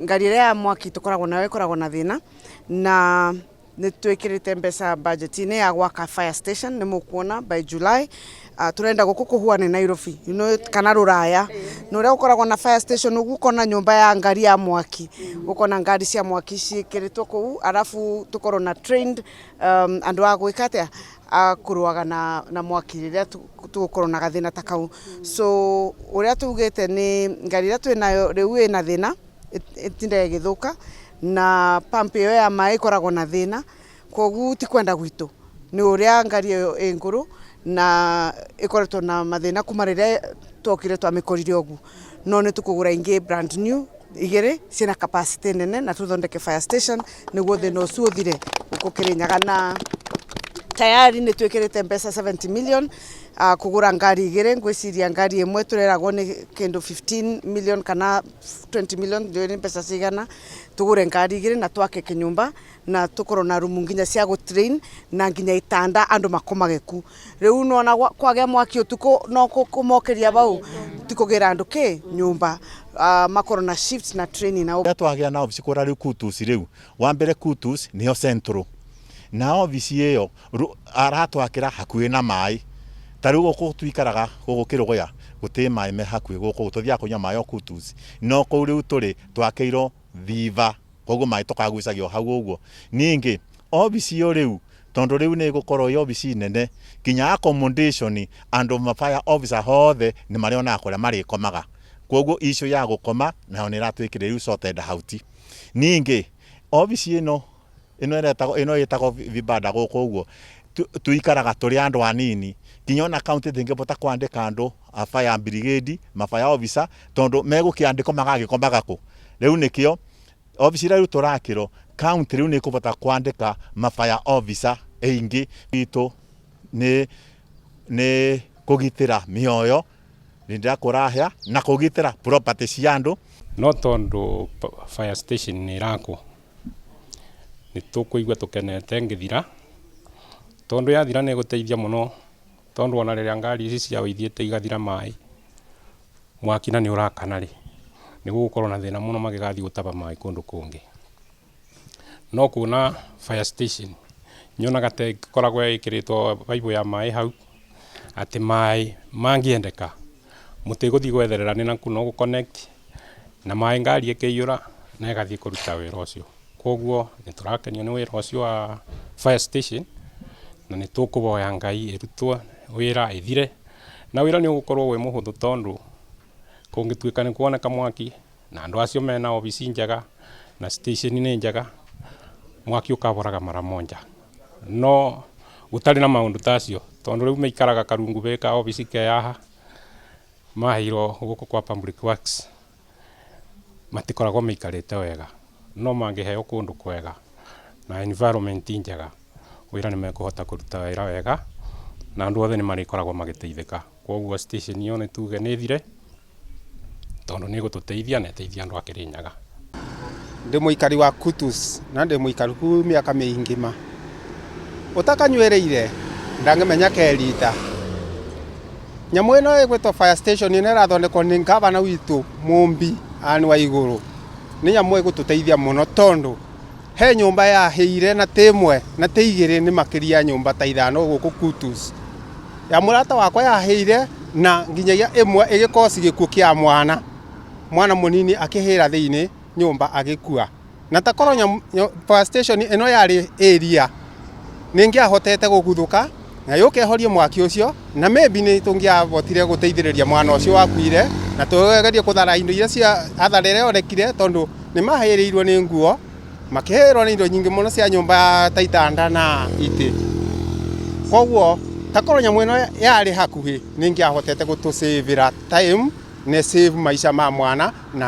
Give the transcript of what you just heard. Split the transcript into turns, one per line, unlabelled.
ngari ya Mwaki tukoragwo nayo ikoragwo na thina na nĩ twĩkĩrĩte mbeca budget-inĩ ya gwaka fire station nĩ mũkuona by July turenda gũkũ kũhuane Nairobi kana Rũraya no ũrĩa ũkoragwo na fire station ũgũkona nyũmba ya ngari ya Mwaki ũkona ngari cia Mwaki ciĩkĩrĩtwo kũu arabu tukorwo na trained andũ a gwĩka atĩa kũrũaga na Mwaki rĩrĩa tũgũkorwo na gathĩna ta kau so ũrĩa tugĩte nĩ ngari ĩrĩa twĩnayo rĩu ĩna thĩna itinda ĩgĩthũka na pump ĩyo ya maĩ ĩkoragwo na thĩna koguo ti kwenda gwitũ nĩ ũrĩa ngari ĩyo ĩ ngũrũ na ĩkoretwo na mathĩna kuma rĩrĩa twokire twamĩkorire ũguo no nĩ tũkũgũra ingĩ brand new igĩrĩ ciĩna capacity nene na tũthondeke fire station nĩguo thĩna ũcio ũthire gũkũ Kirinyaga na tayari nĩ twĩkĩrĩte mbeca 70 million kũgũra ngari igĩrĩ ngwĩciria ngari ĩmwe tũreragwo nĩ kĩndũ 15 million kana 20 million nĩ mbeca cigana tugure ngari igĩrĩ na twake kĩnyũmba na tukorwo na rumu nginya cia gũtrain na nginya itanda andũ makomage ku rĩu nona kwagĩa mwaki ũtukũ no kũmokeria bau tikũgĩra andũ nyũmba makorwo na shifts na training na
twagĩa na office kũra rĩu Kutus rĩu wa mbere Kutus nĩyo central na office ĩyo aratwakĩra hakuhĩ na maĩ tarĩu gũkũ twikaraga gũkũ Kĩrũgũya gũtĩ maĩ me hakuhĩ gũkũ tũthiaga kũnyua maĩ o Kutus no kũu rĩu tũrĩ twakĩirwo thiva koguo maĩ tũkagucagio hau ũguo ningĩ office ĩyo rĩu tondũ rĩu nĩ gũkorwo ĩ office nene kinya accommodation andũ mafire officer hothe nĩ marĩonaga kũrĩa marĩkomaga koguo issue ya gũkoma nayo nĩ ĩratwĩkĩrĩra rĩu sorted out ningĩ office ĩno ĩtagwo vibanda gũkũ ũguo tuikaraga tũrĩ andũ anini kinya ona county ndĩngĩbota kwandĩka andũ a fire brigade mafire officer tondũ megũkĩandĩko magagĩkomaga kũ rĩu nĩkĩo office rĩu tũrakĩrwo county rĩu nĩ kũbota kwandĩka mafire officer aingĩ witũ nĩ kũgitĩra mĩoyo rĩrĩa kũrahĩa na kũgitĩra property cia andũ
no tondũ fire station nĩ irakwo nĩ tũkũigua tũkenete ngĩthira tondũ yathira nĩ gũteithia mũno tondũ ona rĩrĩa ngari ici cia ithiĩte igathira maĩ Mwaki na nĩ ũrakana rĩ nĩ gũgũkorwo na thĩna mũno magĩgathiĩ gũtaba maĩ kũndũ kũngĩ no kuona fire station nyonaga ta ĩkoragwo ĩkĩrĩtwo baibũ ya maĩ hau atĩ maĩ mangĩendeka mũtigũthiĩ gwetherera nĩ naku no gũconnect na maĩ ngari ĩkĩiyũra na ĩgathiĩ kũruta wĩra ũcio koguo nĩ tũrakenio nĩ wĩra ũcio wa fire station na nĩ tũkũboya Ngai ĩrutwo wĩra ĩthire na wĩra nĩ ũgũkorwo wĩ mũhũthũ tondũ kũngĩtuĩka nĩ kuoneka mwaki na andũ acio mena ofisi njega na station nĩ njega mwaki ũkaboraga mara moja no gũtarĩ na maũndũ tacio tondũ rĩu maikaraga karungu beka ofisi keyaha mahiro gũkũ kwa public works matikoragwo maikarĩte wega no mangĩheo kũndũ kwega na environment njega wĩra nĩ mekũhota kũruta wĩra wega na andũ othe nĩ marĩkoragwo magĩteithĩka koguo station ĩyo nĩ tuge nĩ thire tondũ nĩ gũtũteithia na ĩteithia andũ a Kirinyaga.
Ndĩ mũikari wa Kutus na ndĩ mũikari ku mĩaka mĩingĩ ma ũtakanyuĩrĩire ndangĩmenya kerita nyamũ ĩno ĩgwĩtwo fire station nĩ ĩrathondekwo nĩ gavana witũ Mũmbi ani wa igũrũ nĩ nyamũ ĩgũtũteithia mũno tondũ he nyũmba yahĩire na tĩmwe na tĩigĩrĩ nĩ makĩria nyũmba ta ithano gũkũ Kutus ya mũrata wakwa yahĩire na nginyagia ĩmwe ĩgĩkorwo cigĩkuũ kĩa mwana mũnini akĩhĩra thĩinĩ nyũmba agĩkua na takorwo fire station ĩno yarĩ area nĩngĩahotete gũguthũka na yũkehorie mwaki ũcio na maybe nĩ tũngĩahotire gũteithĩrĩria mwana ũcio wakuire na tũgerie kũthara indo iria cia atharĩre onekire tondũ nĩ mahĩrĩirwo nĩ nguo makĩhĩrwo nĩ indo nyingĩ mũno cia nyũmba ta itanda na itĩ koguo takorwo nyamũ ĩno yarĩ hakuhĩ nĩngĩahotete gũtũsavĩra time na save maica ma mwana na